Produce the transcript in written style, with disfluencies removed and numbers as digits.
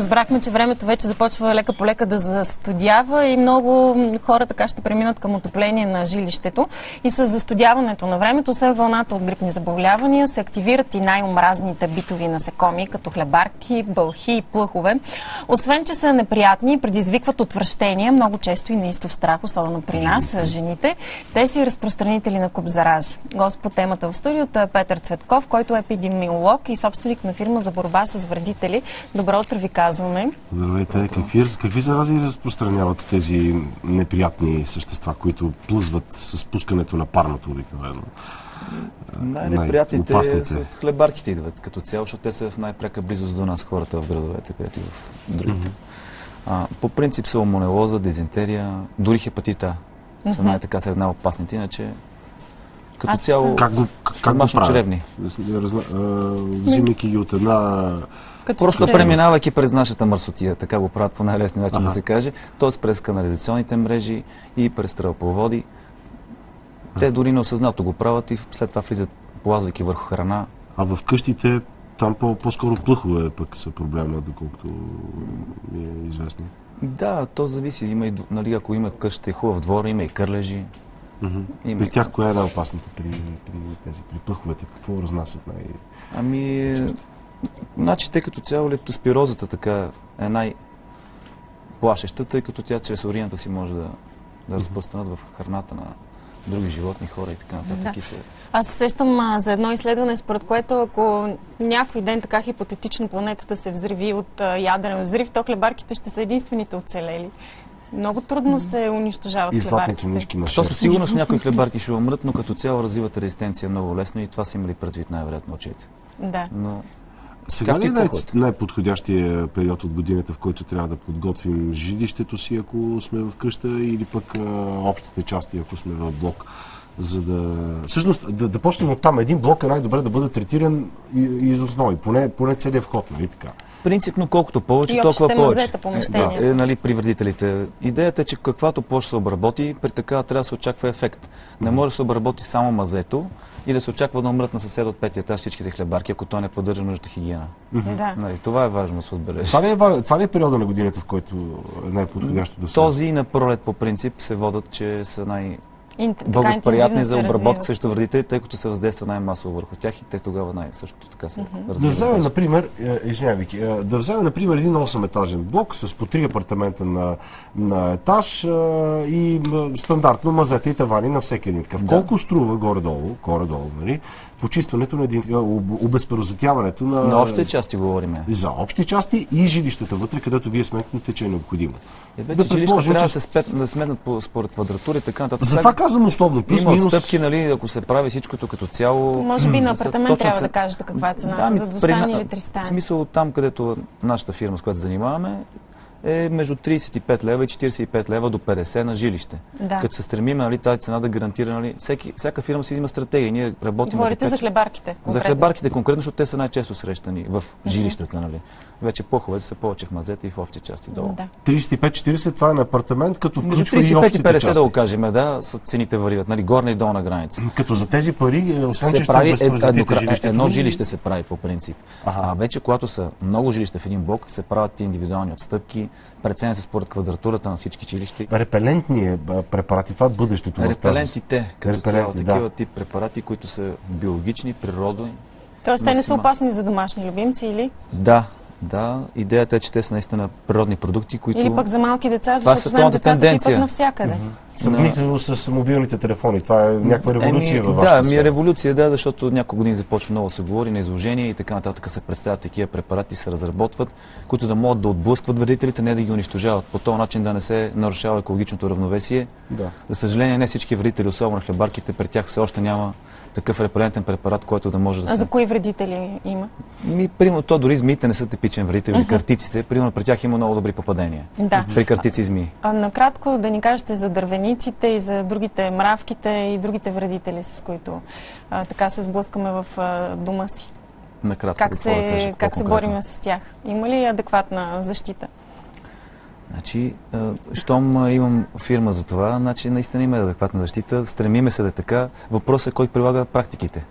разбрахме, че времето вече започва лека по лека да застудява и много хора така ще преминат към отопление на жилището. И с застудяването на времето, освен вълната от грипни заболявания, се активират и най-омразните битови насекоми, като хлебарки, бълхи и плъхове. Освен, че са неприятни и предизвикват отвращение, много често и неистов страх, особено при нас, жените, те са и разпространители на куп зарази. Гост по темата в студиото е Петър Цветков, който е епидемиолог и собственик на фирма за борба с вредители. Добро утро ви казваме. Здравейте. Какви зарази разпространяват тези неприятни същества, които плъзват с пускането на парното обикновено? Най-неприятните са от хлебарките идват като цяло, защото те са в най-пряка близост до нас, хората в градовете, където и в другите. По принцип салмонелоза, дизентерия, дори хепатита са най-така сред най-опасните, иначе като цяло как го черевни. Взимайки ги от една... Просто преминавайки през нашата мърсотия, така го правят по най-лесния начин да се каже, т.е. през канализационните мрежи и през тръбопроводи. Те дори неосъзнато го правят и след това влизат, полазвайки върху храна. А в къщите там по-скоро плъхове пък са проблема, доколкото ми е известно. Да, то зависи. Има и, нали, ако има къща и хубав двор, има и кърлежи. При тях коя е най-опасната при плъховете? Какво разнасят значи, тъй като цяло лептоспирозата така е най-плашеща, тъй като тя чрез урината си може да разпространят в храната на други животни, хора и така нататък. Да. Аз се сещам за едно изследване, според което ако някой ден така хипотетично планетата се взриви от ядрен взрив, то хлебарките ще са единствените оцелели. Много трудно се унищожават хлебарките. То със сигурност някои хлебарки ще умрат, но като цяло развиват резистенция много лесно и това са имали предвид най-вероятно учите. Да. Сега ли е най-подходящия период от годината, в който трябва да подготвим жилището си, ако сме в къща, или пък общите части, ако сме в блок? За да... Всъщност, да почнем от там. Един блок е най-добре да бъде третиран из основи, поне целият вход, нали така? Принципно, колкото повече, толкова повече. Помещения. При вредителите. Идеята е, че каквато площ се обработи, при такава трябва да се очаква ефект. Не може да се обработи само мазето и да се очаква да умрат на съсед от петия етаж всичките хлебарки, ако той не поддържа нужната хигиена. Това е важно да се отбележи. Това ли е периода на годината, в който е най-подходящо да се... Този и на пролет по принцип се водят, че са благоприятни за обработка срещу вредители, тъй като се въздейства най-масово върху тях и те тогава също така се развиват. Да вземем, например, един 8-етажен блок с по 3 апартамента на етаж и стандартно мазета и тавани на всеки един такъв. Колко струва горе-долу, нали? Почистването на обезперозатяването на общите части говорим. За общи части и жилищата вътре, където вие сметнете, че е необходимо. Жилищата трябва да сметнат според квадратура и така нататък. Затова казвам условно. Има отстъпки, нали, ако се прави всичкото като цяло. Може би на апартамент трябва да кажете каква е цената, за двустайни или тристайни. В смисъл там, където нашата фирма, с която се занимаваме, е между 35 лева и 45 лева до 50 на жилище. Като се стремим, нали, тази цена да гарантира, нали, всяка фирма си има стратегия. Ние работим. Говорите за хлебарките. За хлебарките конкретно, защото те са най-често срещани в жилищата, нали. Вече плъховете са повече в мазета и в общи части долу. 35-40, това е на апартамент, като включва и общите 35 части. Да го кажем, цените варират, нали, горна и долна граница. Като за тези пари, освен че ще обезпаразитите жилището. Едно жилище се прави по принцип. А вече, когато са много жилища в един блок, се правят индивидуални отстъпки, преценя се според квадратурата на всички жилища. Репелентни препарати, това е бъдещето. Репелентите, като цяло, такива тип препарати, които са биологични, природни. Тоест те не са опасни за домашни любимци, или? Да, идеята е, че те са наистина природни продукти, които... Или пък за малки деца, защото знаем децата типът навсякъде. Съмнително с мобилните телефони. Това е някаква революция във вашата сфера. Революция, защото няколко години започва много да се говори на изложения и така нататък се представят такива препарати, се разработват, които да могат да отблъскват вредителите, не да ги унищожават. По този начин да не се нарушава екологичното равновесие. За съжаление, не всички вредители, особено на хлебарките, при тях все още няма такъв репелентен препарат, който да може да се... А за кои вредители има? Примерно, то дори змиите не са типичен вредител, или картиците. Примерно, при тях има много добри попадения. При картици и змии. Накратко да ни кажете за дървениците и за другите мравките и другите вредители, с които така се сблъскаме в дома си. Накратко, как се бориме с тях? Има ли адекватна защита? Значи, щом имам фирма за това, значи наистина има адекватна защита. Стремиме се да е така. Въпросът е кой прилага практиките.